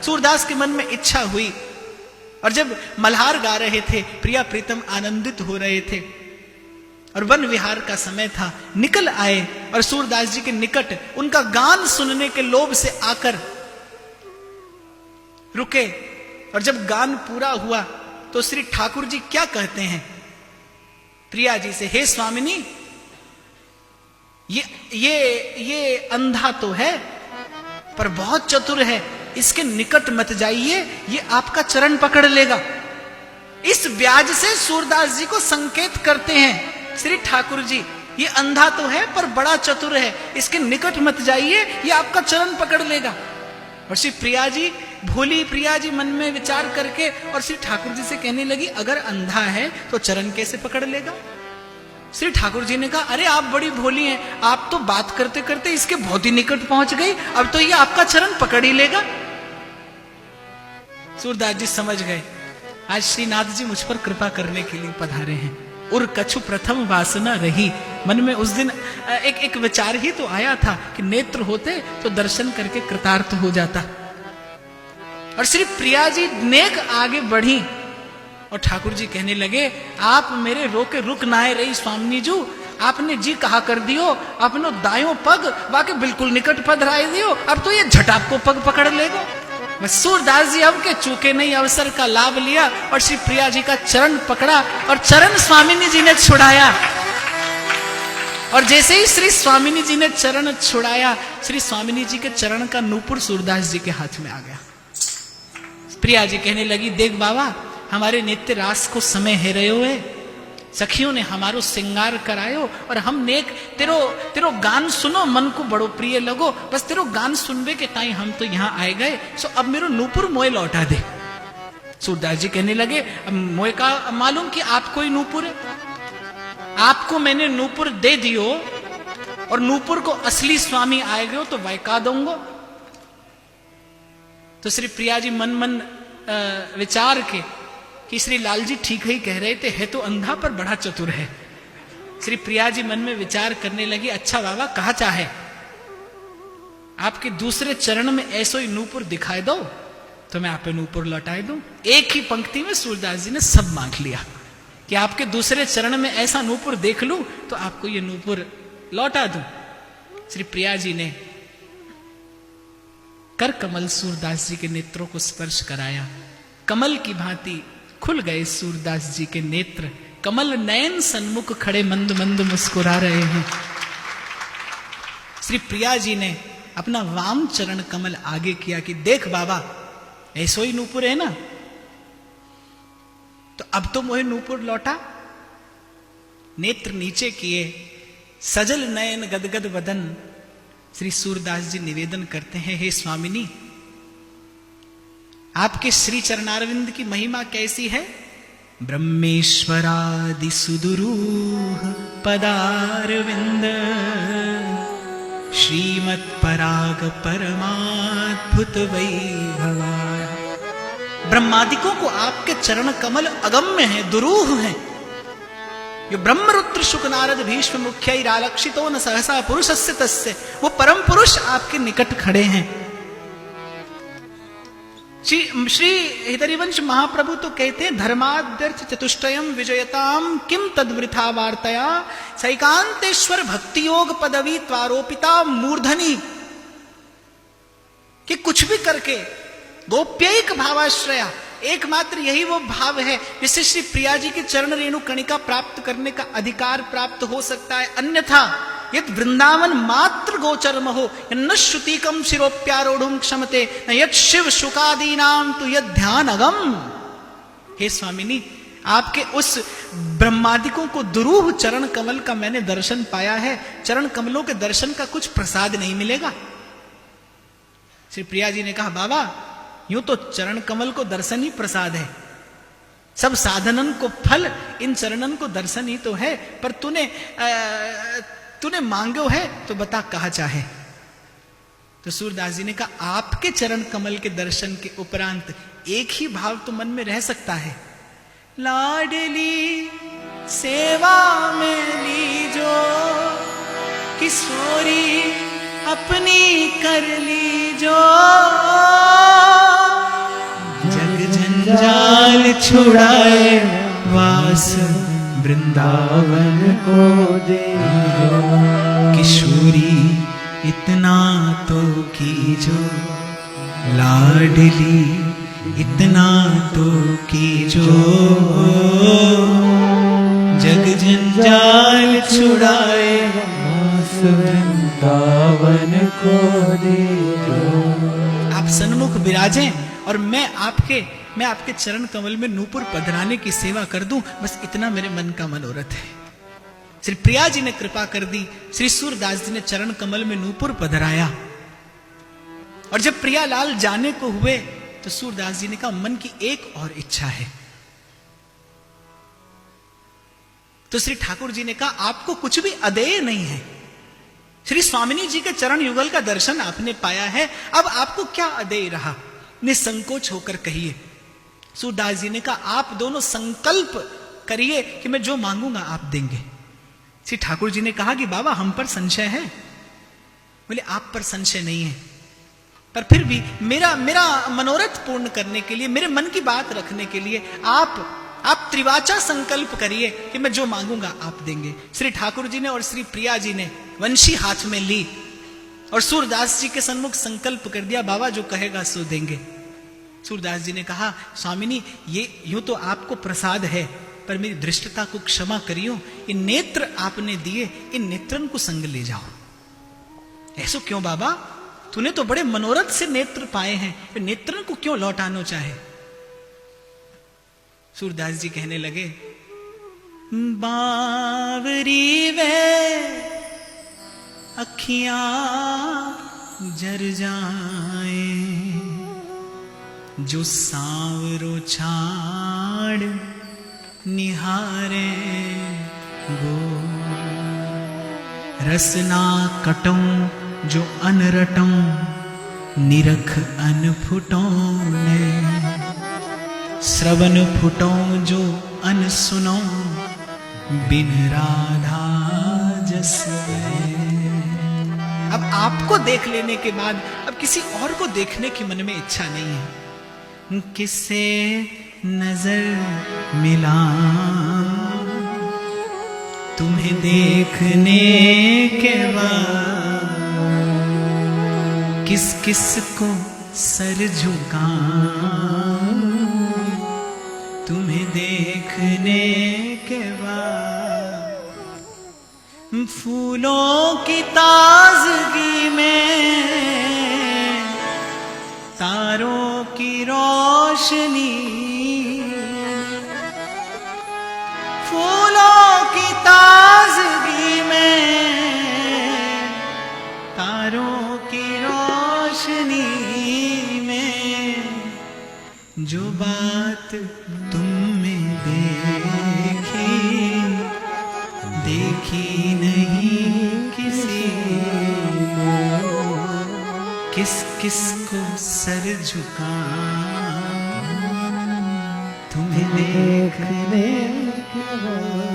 सूरदास के मन में इच्छा हुई, और जब मल्हार गा रहे थे, प्रिया प्रीतम आनंदित हो रहे थे और वन विहार का समय था, निकल आए और सूरदास जी के निकट उनका गान सुनने के लोभ से आकर रुके। और जब गान पूरा हुआ तो श्री ठाकुर जी क्या कहते हैं प्रिया जी से, हे स्वामिनी, ये अंधा तो है पर बहुत चतुर है, इसके निकट मत जाइए, ये आपका चरण पकड़ लेगा। इस ब्याज से सूरदास जी को संकेत करते हैं श्री ठाकुर जी, ये अंधा तो है पर बड़ा चतुर है, इसके निकट मत जाइए, ये आपका चरण पकड़ लेगा। और श्री प्रिया जी, भोली प्रिया जी मन में विचार करके और श्री ठाकुर जी से कहने लगी, अगर अंधा है तो चरण कैसे पकड़ लेगा? श्री ठाकुर जी ने कहा, अरे आप बड़ी भोली हैं, आप तो बात करते करते इसके बहुत ही निकट पहुंच गई, अब तो ये आपका चरण पकड़ ही लेगा। सूरदास जी समझ गए, आज श्रीनाथ जी मुझ पर कृपा करने के लिए पधारे हैं। उर कछु प्रथम वासना रही, मन में उस दिन एक विचार ही तो आया था कि नेत्र होते तो दर्शन करके कृतार्थ हो जाता। और श्री प्रिया जी नेक आगे बढ़ी और ठाकुर जी कहने लगे, आप मेरे रोके रुक नाए रही स्वामिनी जू, आपने जी कहा कर दियो, अपनो दायों पग बाकी बिल्कुल निकट पधराए दियो, अब तो ये झटाप को पग पकड़ लेगो। बस सूरदास जी अब के चूके नहीं, अवसर का लाभ लिया और श्री प्रिया जी का चरण पकड़ा और चरण स्वामिनी जी ने छुड़ाया। और जैसे ही श्री स्वामिनी जी ने चरण छुड़ाया, श्री स्वामिनी जी के चरण का नूपुर सूरदास जी के हाथ में आ गया। प्रिया जी कहने लगी, देख बाबा, हमारे नित्य रास को समय है रहे हुए, सखियों ने हमारो श्रृंगार करायो और हम नेक तेरो गान सुनो, मन को बड़ो प्रिय लगो, बस तेरो गान सुनबे के टाइम हम तो यहाँ आए गए, सो अब मेरो नूपुर मोए लौटा दे। सूरदास जी कहने लगे, अब मोए का मालूम कि आपको ही नूपुर है, आपको मैंने नूपुर दे दियो और नूपुर को असली स्वामी आए गए तो वायका दूंगो। तो श्री प्रिया जी मन मन विचार के कि श्री लाल जी ठीक ही कह रहे थे, है तो अंधा पर बड़ा चतुर है। श्री प्रिया जी मन में विचार करने लगी, अच्छा बाबा कहा चाहे, आपके दूसरे चरण में ऐसो ही नूपुर दिखाई दो तो मैं आप नूपुर लौटाए दूं। एक ही पंक्ति में सूरदास जी ने सब मांग लिया कि आपके दूसरे चरण में ऐसा नूपुर देख लूं तो आपको ये नूपुर लौटा दूं। श्री प्रिया जी ने कर कमल सूरदास जी के नेत्रों को स्पर्श कराया, कमल की भांति खुल गए सूरदास जी के नेत्र, कमल नयन सन्मुख खड़े मंद मंद मुस्कुरा रहे हैं। श्री प्रिया जी ने अपना वाम चरण कमल आगे किया कि देख बाबा, ऐसो ही नूपुर है ना, तो अब तो मोहे नूपुर लौटा। नेत्र नीचे किए, सजल नयन गदगद बदन, श्री सूरदास जी निवेदन करते हैं, हे स्वामिनी, आपके श्री चरणारविंद की महिमा कैसी है? ब्रह्मेश्वरादि सुदुरूह पदारविंद, श्रीमत् पराग परमाद्भुत वैभवा। ब्रह्मादिकों को आपके चरण कमल अगम्य है, दुरूह है। यो ब्रह्मरुद्र शुक नारद भीष्म मुख्य रालक्षितो न सहसा पुरुषस्य तस्य, वो परम पुरुष आपके निकट खड़े हैं। श्री हृदयवंश महाप्रभु तो कहते हैं, धर्माद्यर्थ चतुष्टयम विजयताम किम तद्वृथा वार्तया, सैकांतेश्वर भक्ति योग पदवी त्वारोपिता मूर्धनी, कि कुछ भी करके गोप्यैक भावाश्रया, एकमात्र यही वो भाव है जिससे श्री प्रिया जी के चरण रेणु कणिका प्राप्त करने का अधिकार प्राप्त हो सकता है। अन्यथा यद वृंदावन मात्र गोचरम हो, न श्रुतिकम शिरोप्यारोढ़ क्षमते, न यद शिव शुकादीनाम तु यद ध्यान अगम। हे स्वामिनी, आपके उस ब्रह्मादिकों को दुरूह चरण कमल का मैंने दर्शन पाया है, चरण कमलों के दर्शन का कुछ प्रसाद नहीं मिलेगा। श्री प्रिया जी ने कहा, बाबा यूं तो चरण कमल को दर्शन ही प्रसाद है, सब साधनन को फल इन चरणन को दर्शन ही तो है, पर तूने मांगो है तो बता कहा चाहे। तो सूरदास जी ने कहा, आपके चरण कमल के दर्शन के उपरांत एक ही भाव तो मन में रह सकता है, लाडली सेवा में लीजो किशोरी अपनी कर लीजो, छुड़ाए वास वृंदावन को दे। किशोरी इतना तो कीजो लाडली, इतना तो कीजो जग जंजाल छुड़ाए वास वृंदावन को दे। आप सन्मुख विराजें और मैं आपके चरण कमल में नूपुर पधराने की सेवा कर दूं, बस इतना मेरे मन का मनोरथ है। श्री प्रिया जी ने कृपा कर दी, श्री सूरदास जी ने चरण कमल में नूपुर पधराया। और जब प्रियालाल जाने को हुए तो सूरदास जी ने कहा मन की एक और इच्छा है। तो श्री ठाकुर जी ने कहा आपको कुछ भी अदेय नहीं है, श्री स्वामिनी जी के चरण युगल का दर्शन आपने पाया है, अब आपको क्या अदेय रहा, निसंकोच होकर कहिए। सूरदास जी ने कहा आप दोनों संकल्प करिए कि मैं जो मांगूंगा आप देंगे। श्री ठाकुर जी ने कहा कि बाबा हम पर संशय है। बोले आप पर संशय नहीं है, पर फिर भी मेरा मनोरथ पूर्ण करने के लिए, मेरे मन की बात रखने के लिए आप त्रिवाचा संकल्प करिए कि मैं जो मांगूंगा आप देंगे। श्री ठाकुर जी ने और श्री प्रिया जी ने वंशी हाथ में ली और सूरदास जी के सन्मुख संकल्प कर दिया, बाबा जो कहेगा सो देंगे। सूरदास जी ने कहा स्वामिनी ये यूं तो आपको प्रसाद है, पर मेरी दृष्टता को क्षमा करियो, ये नेत्र आपने दिए, इन नेत्रन को संग ले जाओ। ऐसो क्यों बाबा, तूने तो बड़े मनोरथ से नेत्र पाए हैं, नेत्रन को क्यों लौटाना चाहे। सूरदास जी कहने लगे बावरी वे अखियां जर जाए, जो सांवरो छाड़ निहारे गो। रसना कटों जो अनरटों, निरख अनफुटों में। श्रवण फुटों जो अन सुनो, बिन राधा जस। अब आपको देख लेने के बाद अब किसी और को देखने की मन में इच्छा नहीं है। किससे नजर मिला तुम्हें देखने के बाद, किस किस को सर झुका तुम्हें देखने के बाद। फूलों की ताजगी में तारों की रोशनी, फूलों की ताजगी में तारों की रोशनी में, जो बात तुमने देखी नहीं किसी ने। किस किस को सर झुका तुम्हें देखने के बाद।